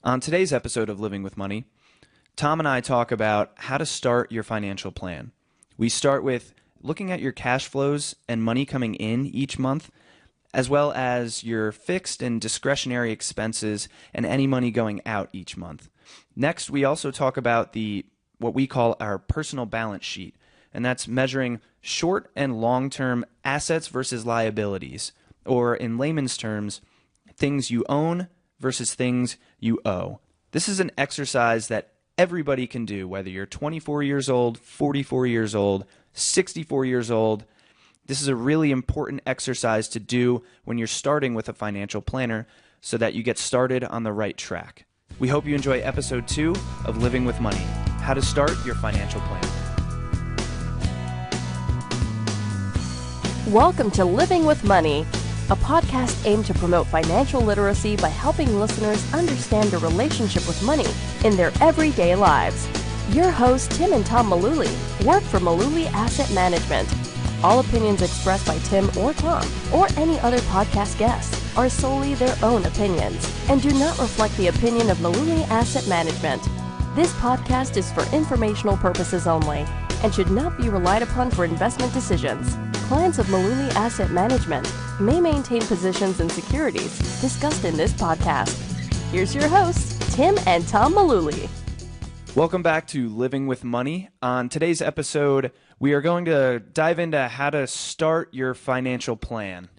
On today's episode of Living with Money, Tom and I talk about how to start your financial plan. We start with looking at your cash flows and money coming in each month, as well as your fixed and discretionary expenses and any money going out each month. Next, we also talk about what we call our personal balance sheet, and that's measuring short and long-term assets versus liabilities, or in layman's terms, things you own versus things you owe. This is an exercise that everybody can do, whether you're 24 years old, 44 years old, 64 years old. This is a really important exercise to do when you're starting with a financial planner so that you get started on the right track. We hope you enjoy episode 2 of Living with Money, how to start your financial plan. Welcome to Living with Money, a podcast aimed to promote financial literacy by helping listeners understand their relationship with money in their everyday lives. Your hosts, Tim and Tom Malooly, work for Malooly Asset Management. All opinions expressed by Tim or Tom or any other podcast guests are solely their own opinions and do not reflect the opinion of Malooly Asset Management. This podcast is for informational purposes only and should not be relied upon for investment decisions. Clients of Malooly Asset Management may maintain positions in securities discussed in this podcast. Here's your hosts, Tim and Tom Malooly. Welcome back to Living with Money. On today's episode, we are going to dive into how to start your financial plan.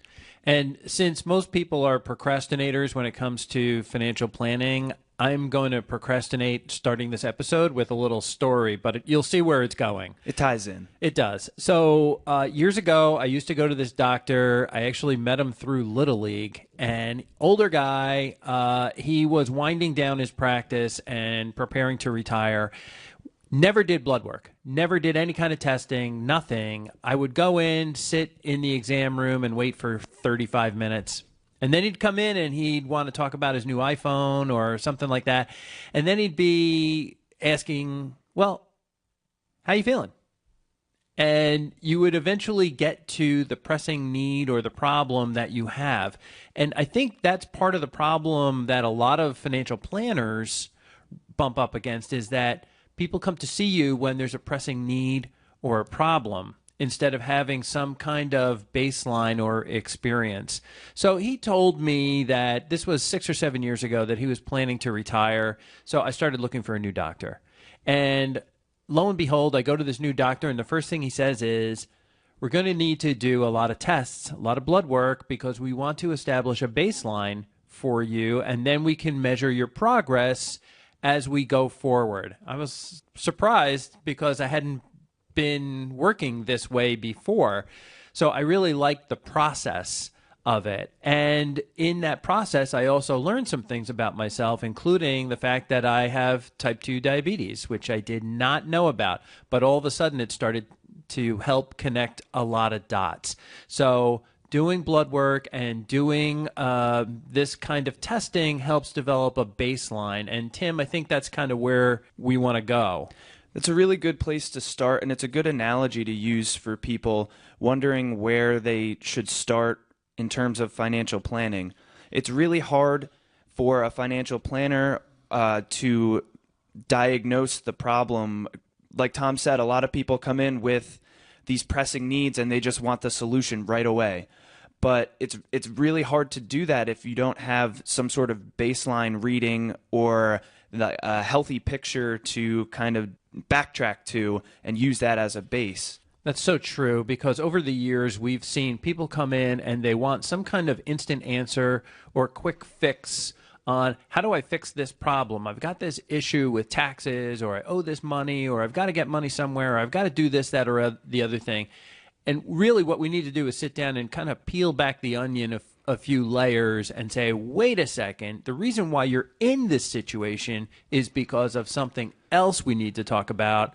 And since most people are procrastinators when it comes to financial planning, I'm going to procrastinate starting this episode with a little story, but you'll see where it's going. It ties in. It does. So years ago, I used to go to this doctor. I actually met him through Little League. An older guy, he was winding down his practice and preparing to retire. Never did blood work, never did any kind of testing, nothing. I would go in, sit in the exam room and wait for 35 minutes. And then he'd come in and he'd want to talk about his new iPhone or something like that. And then he'd be asking, well, how you feeling? And you would eventually get to the pressing need or the problem that you have. And I think that's part of the problem that a lot of financial planners bump up against is that people come to see you when there's a pressing need or a problem, instead of having some kind of baseline or experience. So he told me that this was 6 or 7 years ago that he was planning to retire. So I started looking for a new doctor. And lo and behold, I go to this new doctor, and the first thing he says is, we're going to need to do a lot of tests, a lot of blood work, because we want to establish a baseline for you, and then we can measure your progress as we go forward. I was surprised because I hadn't been working this way before. So I really liked the process of it. And in that process, I also learned some things about myself, including the fact that I have type 2 diabetes, which I did not know about. But all of a sudden, it started to help connect a lot of dots. So doing blood work and doing this kind of testing helps develop a baseline. And Tim, I think that's kind of where we want to go. It's a really good place to start, and it's a good analogy to use for people wondering where they should start in terms of financial planning. It's really hard for a financial planner to diagnose the problem. Like Tom said, a lot of people come in with these pressing needs and they just want the solution right away. But it's really hard to do that if you don't have some sort of baseline reading or a healthy picture to kind of backtrack to and use that as a base. That's so true, because over the years we've seen people come in and they want some kind of instant answer or quick fix on how do I fix this problem? I've got this issue with taxes, or I owe this money, or I've got to get money somewhere, or I've got to do this, that, or the other thing. And really what we need to do is sit down and kind of peel back the onion a few layers and say, wait a second, the reason why you're in this situation is because of something else we need to talk about.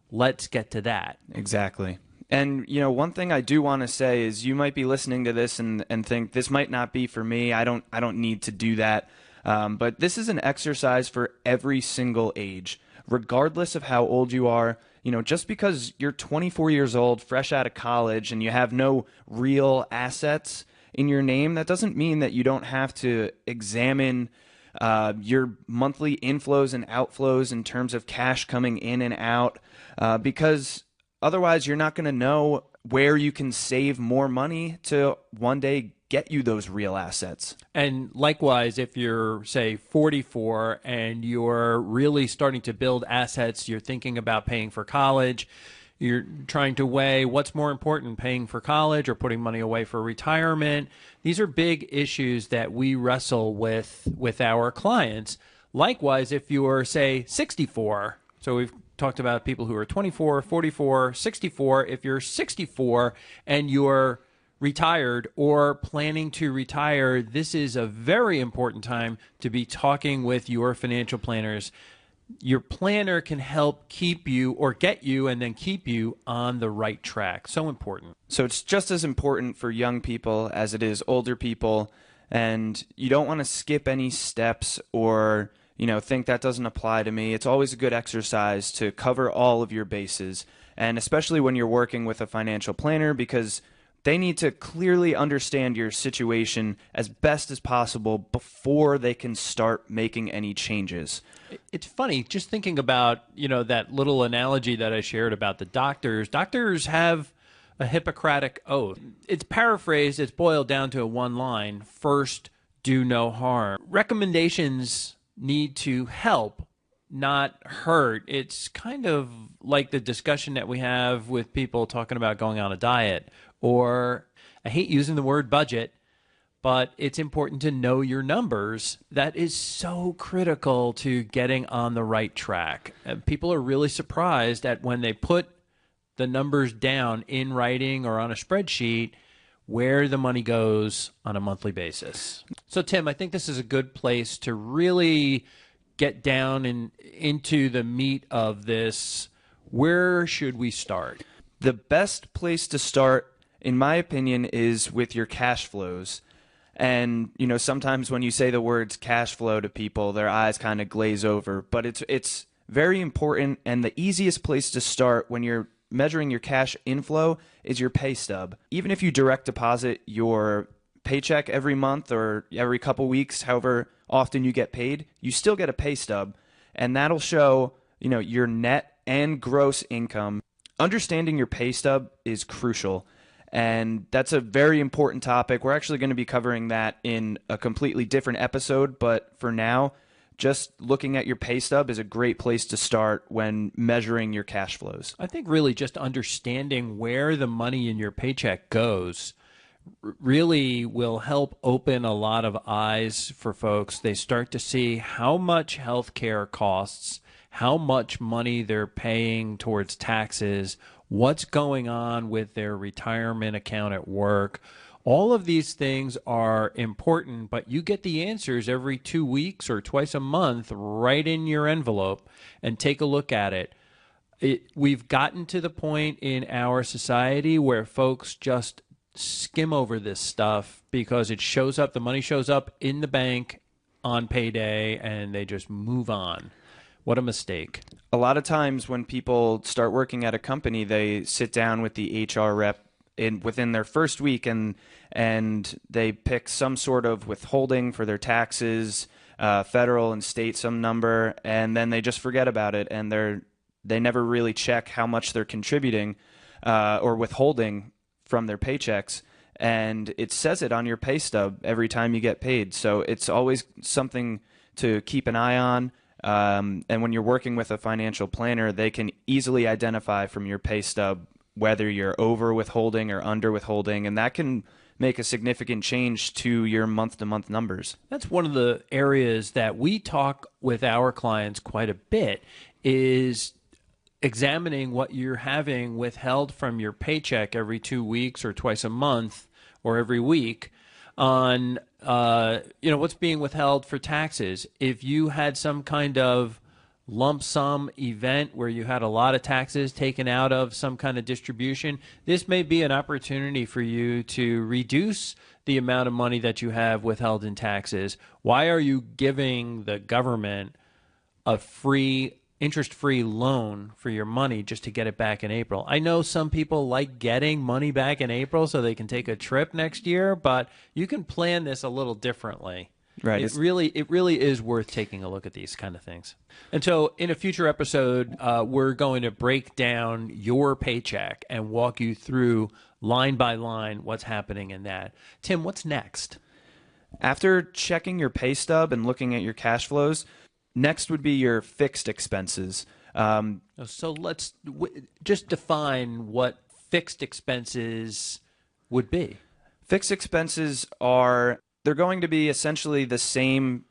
Let's get to that. Exactly. And, you know, one thing I do want to say is you might be listening to this and think this might not be for me. I don't need to do that. But this is an exercise for every single age, regardless of how old you are. You know, just because you're 24 years old, fresh out of college, and you have no real assets in your name, that doesn't mean that you don't have to examine your monthly inflows and outflows in terms of cash coming in and out, because otherwise you're not going to know where you can save more money to one day get you those real assets. And likewise, if you're, say, 44 and you're really starting to build assets, you're thinking about paying for college, you're trying to weigh what's more important, paying for college or putting money away for retirement. These are big issues that we wrestle with our clients. Likewise, if you're, say, 64, so we've talked about people who are 24, 44, 64. If you're 64 and you're retired or planning to retire, this is a very important time to be talking with your financial planners. Your planner can help keep you or get you and then keep you on the right track. So important. So it's just as important for young people as it is older people, and you don't want to skip any steps or think that doesn't apply to me. It's always a good exercise to cover all of your bases, and especially when you're working with a financial planner, because they need to clearly understand your situation as best as possible before they can start making any changes. It's funny, just thinking about, that little analogy that I shared about the doctors. Doctors have a Hippocratic oath. It's paraphrased, it's boiled down to one line: first, do no harm. Recommendations need to help, not hurt. It's kind of like the discussion that we have with people talking about going on a diet, or I hate using the word budget, but it's important to know your numbers. That is so critical to getting on the right track. And people are really surprised at when they put the numbers down in writing or on a spreadsheet, where the money goes on a monthly basis. So, Tim, I think this is a good place to really get down into the meat of this. Where should we start? The best place to start, in my opinion, is with your cash flows. And, sometimes when you say the words cash flow to people, their eyes kind of glaze over. But it's very important, and the easiest place to start when you're measuring your cash inflow is your pay stub. Even if you direct deposit your paycheck every month or every couple weeks, however often you get paid, you still get a pay stub, and that'll show, your net and gross income. Understanding your pay stub is crucial, and that's a very important topic. We're actually going to be covering that in a completely different episode, but for now, just looking at your pay stub is a great place to start when measuring your cash flows. I think really just understanding where the money in your paycheck goes really will help open a lot of eyes for folks. They start to see how much healthcare costs, how much money they're paying towards taxes, what's going on with their retirement account at work. All of these things are important, but you get the answers every 2 weeks or twice a month right in your envelope, and take a look at it. We've gotten to the point in our society where folks just skim over this stuff because it shows up, the money shows up in the bank on payday, and they just move on. What a mistake. A lot of times when people start working at a company, they sit down with the HR rep within their first week, and they pick some sort of withholding for their taxes, federal and state, some number, and then they just forget about it, and they never really check how much they're contributing or withholding from their paychecks, and it says it on your pay stub every time you get paid. So it's always something to keep an eye on. And when you're working with a financial planner, they can easily identify from your pay stub whether you're over withholding or under withholding, and that can make a significant change to your month-to-month numbers. That's one of the areas that we talk with our clients quite a bit, is examining what you're having withheld from your paycheck every 2 weeks or twice a month or every week on what's being withheld for taxes. If you had some kind of lump sum event where you had a lot of taxes taken out of some kind of distribution, this may be an opportunity for you to reduce the amount of money that you have withheld in taxes. Why are you giving the government a free, interest-free loan for your money just to get it back in April? I know some people like getting money back in April so they can take a trip next year, but you can plan this a little differently. Right. It really is worth taking a look at these kind of things. And so in a future episode, we're going to break down your paycheck and walk you through line by line what's happening in that. Tim, what's next? After checking your pay stub and looking at your cash flows, next would be your fixed expenses. So let's just define what fixed expenses would be. Fixed expenses they're going to be essentially the same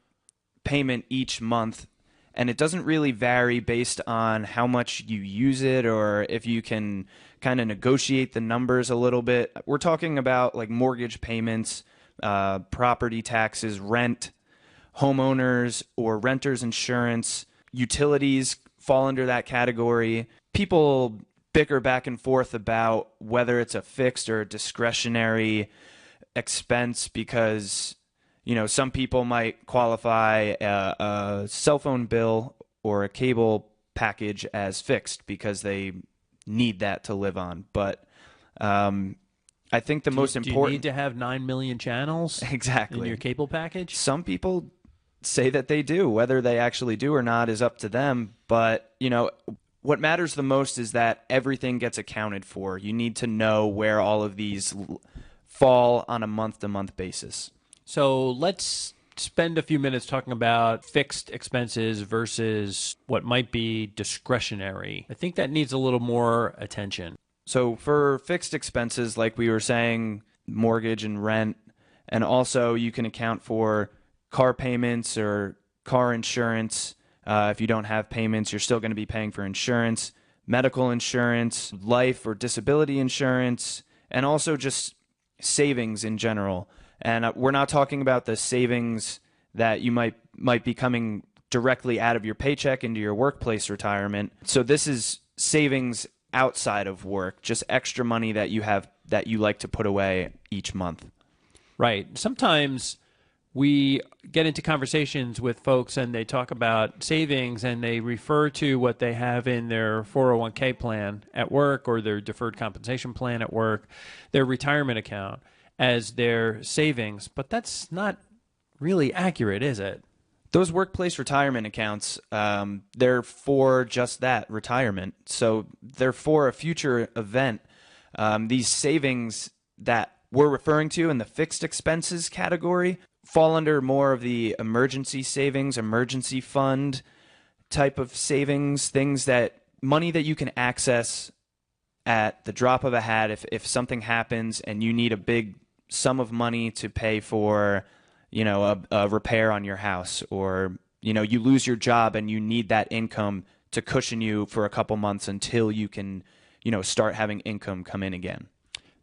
payment each month, and it doesn't really vary based on how much you use it or if you can kind of negotiate the numbers a little bit. We're talking about like mortgage payments, property taxes, rent, homeowners or renters insurance, utilities fall under that category. People bicker back and forth about whether it's a fixed or a discretionary expense because, some people might qualify a cell phone bill or a cable package as fixed because they need that to live on. But I think the most important... Do you need to have 9 million channels exactly in your cable package? Some people say that they do. Whether they actually do or not is up to them. But, what matters the most is that everything gets accounted for. You need to know where all of these fall on a month-to-month basis. So let's spend a few minutes talking about fixed expenses versus what might be discretionary. I think that needs a little more attention. So for fixed expenses, like we were saying, mortgage and rent, and also you can account for car payments or car insurance. If you don't have payments, you're still going to be paying for insurance, medical insurance, life or disability insurance, and also just savings in general. And we're not talking about the savings that you might be coming directly out of your paycheck into your workplace retirement. So this is savings outside of work, just extra money that you have that you like to put away each month. Right. Sometimes we get into conversations with folks and they talk about savings and they refer to what they have in their 401k plan at work or their deferred compensation plan at work, their retirement account, as their savings. But that's not really accurate, is it? Those workplace retirement accounts, they're for just that, retirement. So they're for a future event. These savings that we're referring to in the fixed expenses category fall under more of the emergency savings, emergency fund type of savings, money that you can access at the drop of a hat if something happens and you need a big sum of money to pay for, a repair on your house, or, you lose your job and you need that income to cushion you for a couple months until you can, start having income come in again.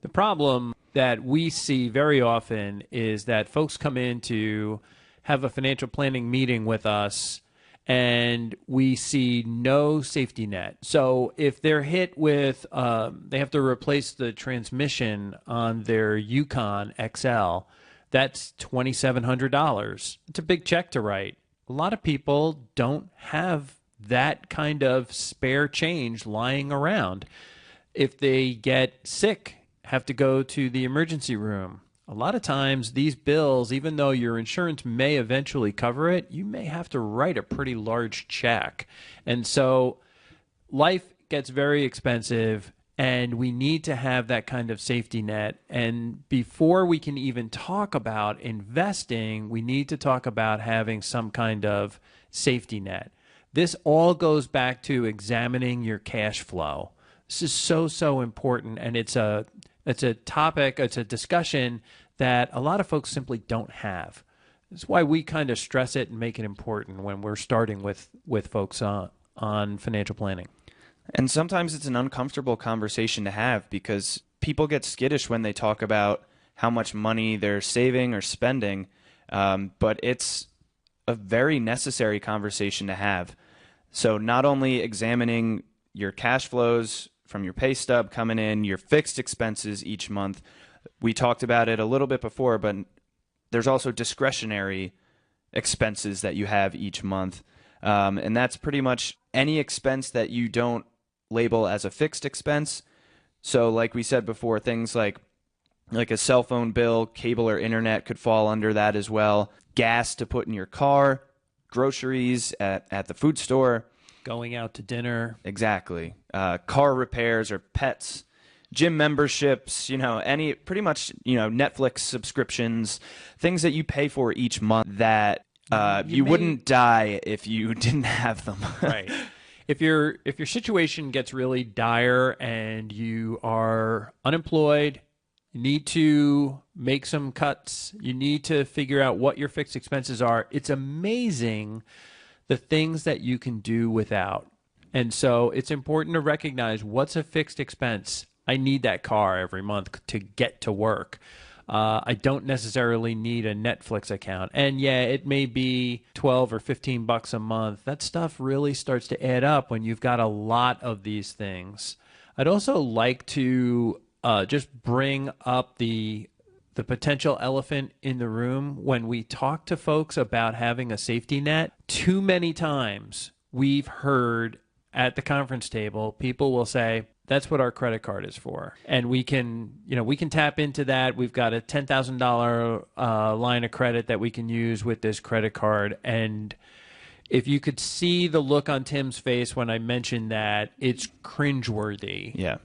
The problem that we see very often is that folks come in to have a financial planning meeting with us and we see no safety net. So if they're hit with, they have to replace the transmission on their Yukon XL, that's $2,700. It's a big check to write. A lot of people don't have that kind of spare change lying around. If they get sick, have to go to the emergency room. A lot of times these bills, even though your insurance may eventually cover it, you may have to write a pretty large check. And so life gets very expensive and we need to have that kind of safety net. And before we can even talk about investing, we need to talk about having some kind of safety net. This all goes back to examining your cash flow. This is so important, and it's a topic, it's a discussion that a lot of folks simply don't have. That's why we kind of stress it and make it important when we're starting with folks on financial planning. And sometimes it's an uncomfortable conversation to have because people get skittish when they talk about how much money they're saving or spending, but it's a very necessary conversation to have. So not only examining your cash flows from your pay stub coming in, your fixed expenses each month. We talked about it a little bit before, but there's also discretionary expenses that you have each month. And that's pretty much any expense that you don't label as a fixed expense. So like we said before, things like Like a cell phone bill, cable or internet could fall under that as well. Gas to put in your car, groceries at the food store. Going out to dinner. Exactly. Car repairs or pets, gym memberships, pretty much, Netflix subscriptions, things that you pay for each month that you wouldn't die if you didn't have them. Right. If your situation gets really dire and you are unemployed, you need to make some cuts, you need to figure out what your fixed expenses are. It's amazing the things that you can do without. And so it's important to recognize what's a fixed expense. I need that car every month to get to work. I don't necessarily need a Netflix account. And yeah, it may be 12 or 15 bucks a month. That stuff really starts to add up when you've got a lot of these things. I'd also like to just bring up the potential elephant in the room. When we talk to folks about having a safety net, too many times we've heard at the conference table, people will say, that's what our credit card is for. And we can tap into that. We've got a $10,000 line of credit that we can use with this credit card. And if you could see the look on Tim's face when I mentioned that, it's cringeworthy. Yeah.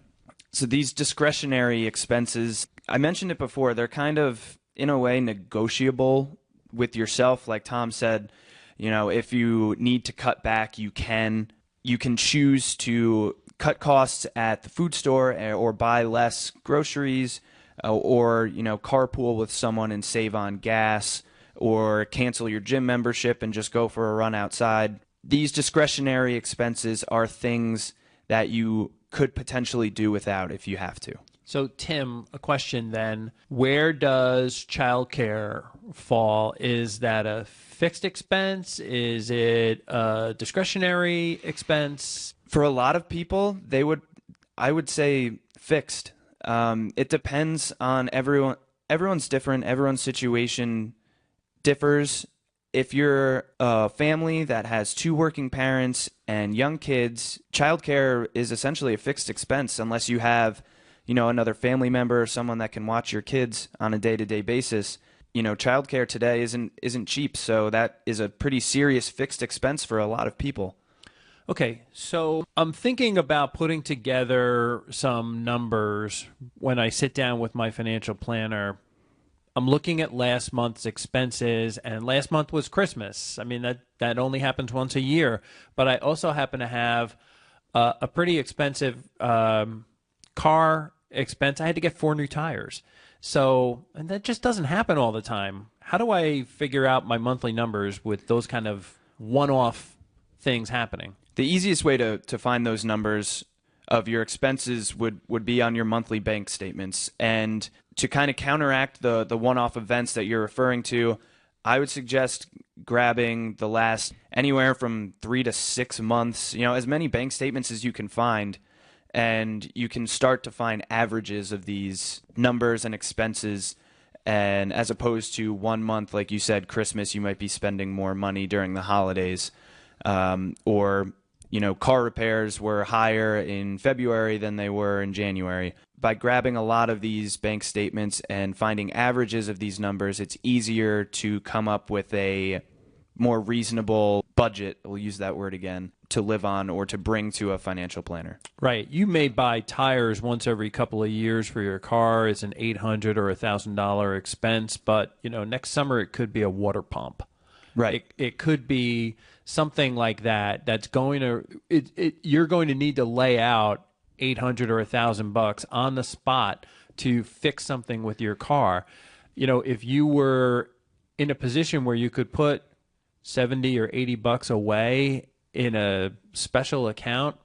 So these discretionary expenses, I mentioned it before, they're kind of, in a way, negotiable with yourself. Like Tom said, if you need to cut back, you can. You can choose to cut costs at the food store or buy less groceries or, carpool with someone and save on gas or cancel your gym membership and just go for a run outside. These discretionary expenses are things that you could potentially do without if you have to. So, Tim, a question then. Where does childcare fall? Is that a fixed expense? Is it a discretionary expense? For a lot of people, I would say fixed. It depends on everyone. Everyone's different. Everyone's situation differs. If you're a family that has 2 working parents and young kids, childcare is essentially a fixed expense unless you have, another family member or someone that can watch your kids on a day-to-day basis. Childcare today isn't cheap, so that is a pretty serious fixed expense for a lot of people. Okay, so I'm thinking about putting together some numbers when I sit down with my financial planner. I'm looking at last month's expenses, and last month was Christmas. I mean, that only happens once a year. But I also happen to have a pretty expensive car expense. I had to get 4 new tires. And that just doesn't happen all the time. How do I figure out my monthly numbers with those kind of one-off things happening? The easiest way to find those numbers of your expenses would be on your monthly bank statements. And to kind of counteract the one-off events that you're referring to, I would suggest grabbing the last anywhere from 3 to 6 months, as many bank statements as you can find, and you can start to find averages of these numbers and expenses. And as opposed to 1 month, like you said, Christmas, you might be spending more money during the holidays, or car repairs were higher in February than they were in January. By grabbing a lot of these bank statements and finding averages of these numbers, it's easier to come up with a more reasonable budget, we'll use that word again, to live on or to bring to a financial planner. Right. You may buy tires once every couple of years for your car. It's an $800 or $1,000 expense, but next summer it could be a water pump. Right. It could be something like that. That's going to you're going to need to lay out $800 or $1,000 on the spot to fix something with your car. If you were in a position where you could put $70 or $80 away in a special account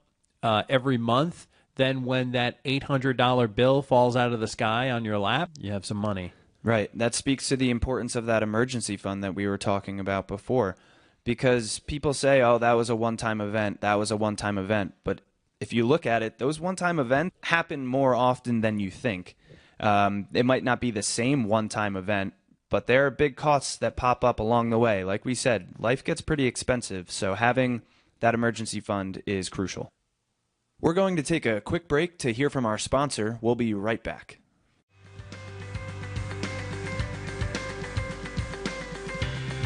every month, then when that $800 bill falls out of the sky on your lap, you have some money. Right. That speaks to the importance of that emergency fund that we were talking about before. Because people say, oh, that was a one-time event, that was a one-time event. But if you look at it, those one-time events happen more often than you think. It might not be the same one-time event, but there are big costs that pop up along the way. Like we said, life gets pretty expensive, so having that emergency fund is crucial. We're going to take a quick break to hear from our sponsor. We'll be right back.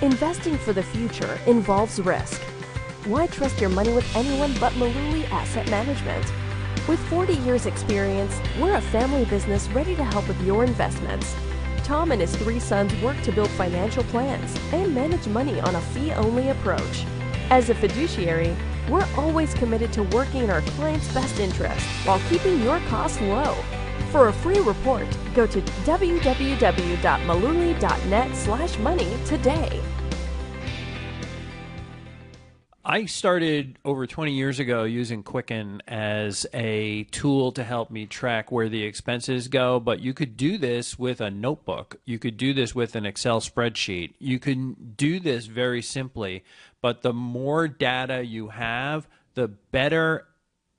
Investing for the future involves risk. Why trust your money with anyone but Maluli Asset Management? With 40 years experience, we're a family business ready to help with your investments. Tom and his 3 sons work to build financial plans and manage money on a fee-only approach. As a fiduciary, we're always committed to working in our clients' best interest while keeping your costs low. For a free report, go to www.maluli.net/money today. I started over 20 years ago using Quicken as a tool to help me track where the expenses go, but you could do this with a notebook. You could do this with an Excel spreadsheet. You can do this very simply, but the more data you have, the better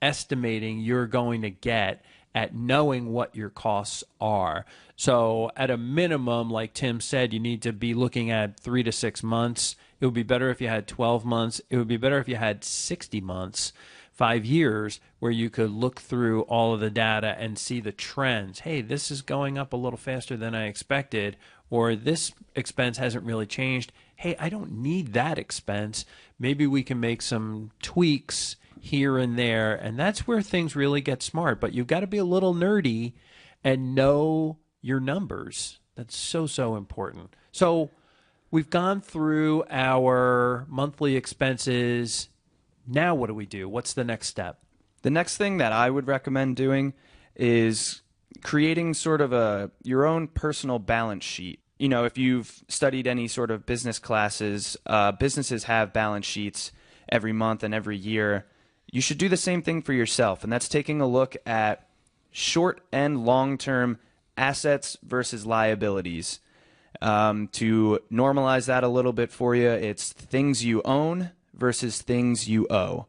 estimating you're going to get at knowing what your costs are. So at a minimum, like Tim said, you need to be looking at 3 to 6 months. It would be better if you had 12 months. It would be better if you had 60 months, 5 years, where you could look through all of the data and see the trends. Hey, this is going up a little faster than I expected, or this expense hasn't really changed. Hey, I don't need that expense. Maybe we can make some tweaks here and there, and that's where things really get smart. But you've got to be a little nerdy and know your numbers. That's so important. So we've gone through our monthly expenses. Now what do we do? What's the next step? The next thing that I would recommend doing is creating sort of your own personal balance sheet. You know, if you've studied any sort of business classes, businesses have balance sheets every month and every year. You should do the same thing for yourself, and that's taking a look at short and long-term assets versus liabilities. To normalize that a little bit for you, it's things you own versus things you owe.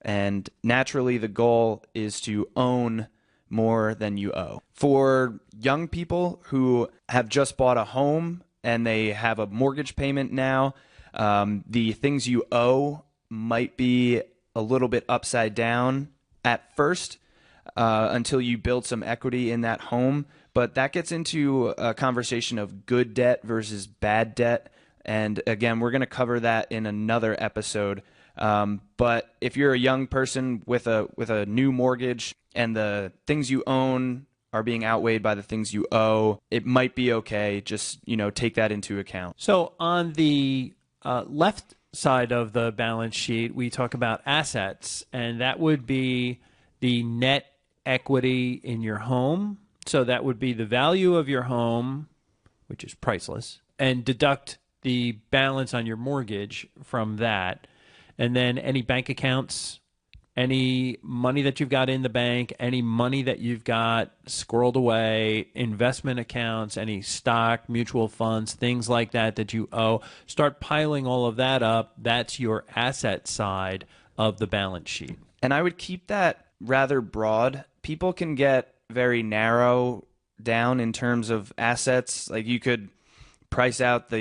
And naturally, the goal is to own more than you owe. For young people who have just bought a home and they have a mortgage payment now, the things you owe might be a little bit upside down at first until you build some equity in that home. But that gets into a conversation of good debt versus bad debt. And again, we're going to cover that in another episode. But if you're a young person with a new mortgage and the things you own are being outweighed by the things you owe, it might be okay. Just, take that into account. So on the left side of the balance sheet, we talk about assets, and that would be the net equity in your home. So that would be the value of your home, which is priceless, and deduct the balance on your mortgage from that. And then any bank accounts, any money that you've got in the bank, any money that you've got squirreled away, investment accounts, any stock, mutual funds, things like that you owe. Start piling all of that up. That's your asset side of the balance sheet. And I would keep that rather broad. People can get very narrow down in terms of assets. Like you could price out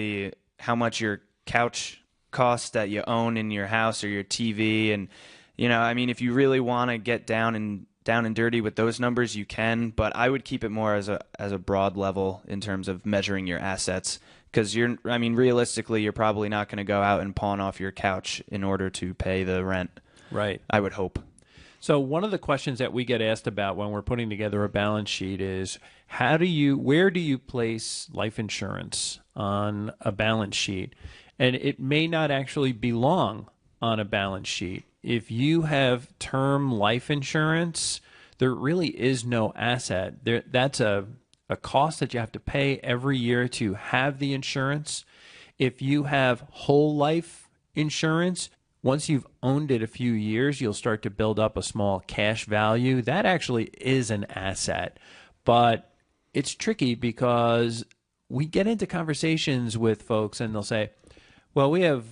how much your couch costs that you own in your house or your TV, and if you really want to get down and dirty with those numbers, you can. But I would keep it more as a broad level in terms of measuring your assets, because realistically, you're probably not going to go out and pawn off your couch in order to pay the rent. Right. I would hope. So one of the questions that we get asked about when we're putting together a balance sheet is where do you place life insurance on a balance sheet? And it may not actually belong on a balance sheet. If you have term life insurance, there really is no asset. That's a cost that you have to pay every year to have the insurance. If you have whole life insurance, once you've owned it a few years, you'll start to build up a small cash value. That actually is an asset. But it's tricky because we get into conversations with folks and they'll say, well, we have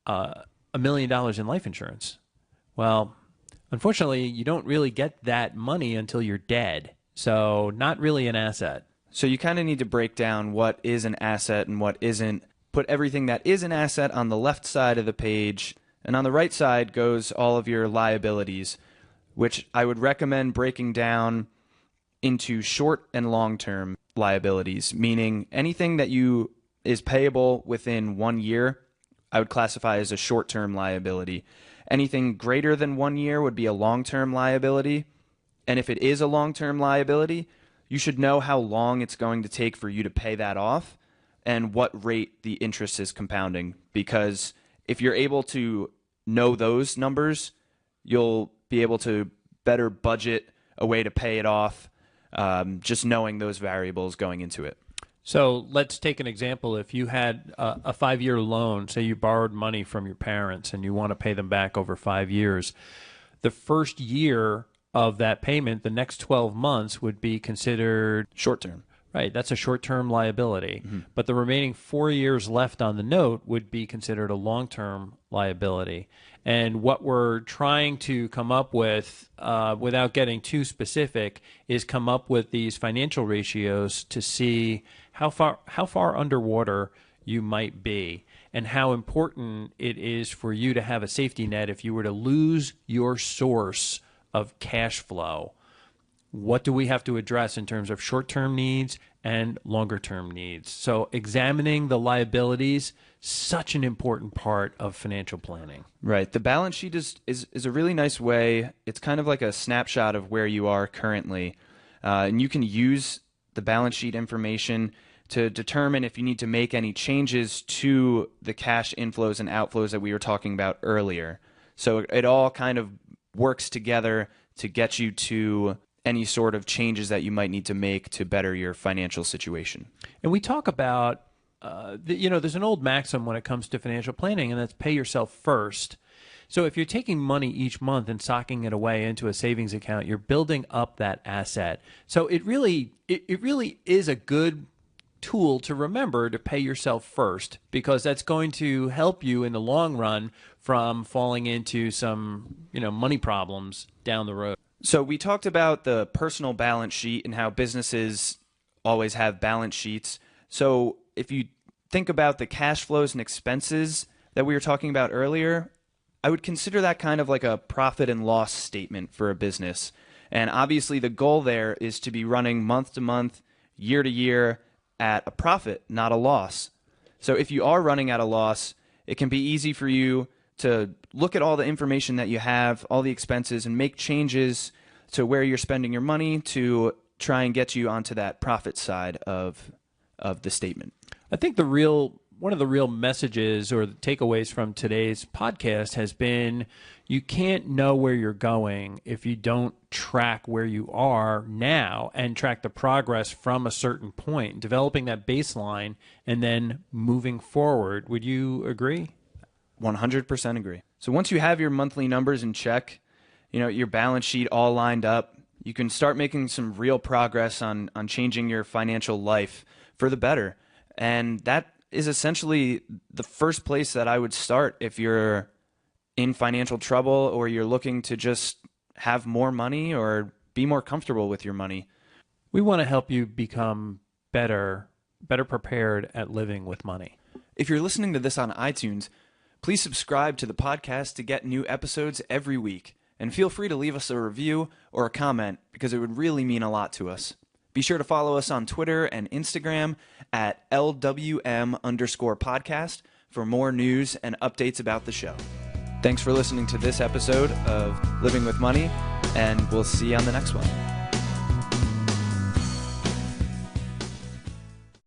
$1 million in life insurance. Well, unfortunately, you don't really get that money until you're dead. So not really an asset. So you kind of need to break down what is an asset and what isn't. Put everything that is an asset on the left side of the page. And on the right side goes all of your liabilities, which I would recommend breaking down into short and long-term liabilities, meaning anything that you is payable within 1 year, I would classify as a short-term liability. Anything greater than 1 year would be a long-term liability. And if it is a long-term liability, you should know how long it's going to take for you to pay that off and what rate the interest is compounding. Because if you're able to know those numbers, you'll be able to better budget a way to pay it off, just knowing those variables going into it. So let's take an example. If you had a 5-year loan, say you borrowed money from your parents and you want to pay them back over 5 years, the first year of that payment, the next 12 months would be considered short-term. Right, that's a short-term liability. But the remaining 4 years left on the note would be considered a long-term liability. And what we're trying to come up with, without getting too specific, is come up with these financial ratios to see how far underwater you might be and how important it is for you to have a safety net if you were to lose your source of cash flow. What do we have to address in terms of short-term needs and longer-term needs? So examining the liabilities, such an important part of financial planning. Right. The balance sheet is a really nice way. It's kind of like a snapshot of where you are currently. And you can use the balance sheet information to determine if you need to make any changes to the cash inflows and outflows that we were talking about earlier. So it all kind of works together to get you to any sort of changes that you might need to make to better your financial situation. And we talk about, there's an old maxim when it comes to financial planning, and that's pay yourself first. So if you're taking money each month and socking it away into a savings account, you're building up that asset. So it really is a good tool to remember to pay yourself first, because that's going to help you in the long run from falling into some, money problems down the road. So we talked about the personal balance sheet and how businesses always have balance sheets. So if you think about the cash flows and expenses that we were talking about earlier, I would consider that kind of like a profit and loss statement for a business. And obviously the goal there is to be running month to month, year to year at a profit, not a loss. So if you are running at a loss, it can be easy for you to look at all the information that you have, all the expenses, and make changes to where you're spending your money to try and get you onto that profit side of the statement. I think one of the real messages or the takeaways from today's podcast has been you can't know where you're going if you don't track where you are now and track the progress from a certain point, developing that baseline and then moving forward. Would you agree? 100% agree. So once you have your monthly numbers in check, your balance sheet all lined up, you can start making some real progress on changing your financial life for the better. And that is essentially the first place that I would start if you're in financial trouble or you're looking to just have more money or be more comfortable with your money. We want to help you become better prepared at living with money. If you're listening to this on iTunes, please subscribe to the podcast to get new episodes every week. And feel free to leave us a review or a comment because it would really mean a lot to us. Be sure to follow us on Twitter and Instagram at LWM_podcast for more news and updates about the show. Thanks for listening to this episode of Living with Money, and we'll see you on the next one.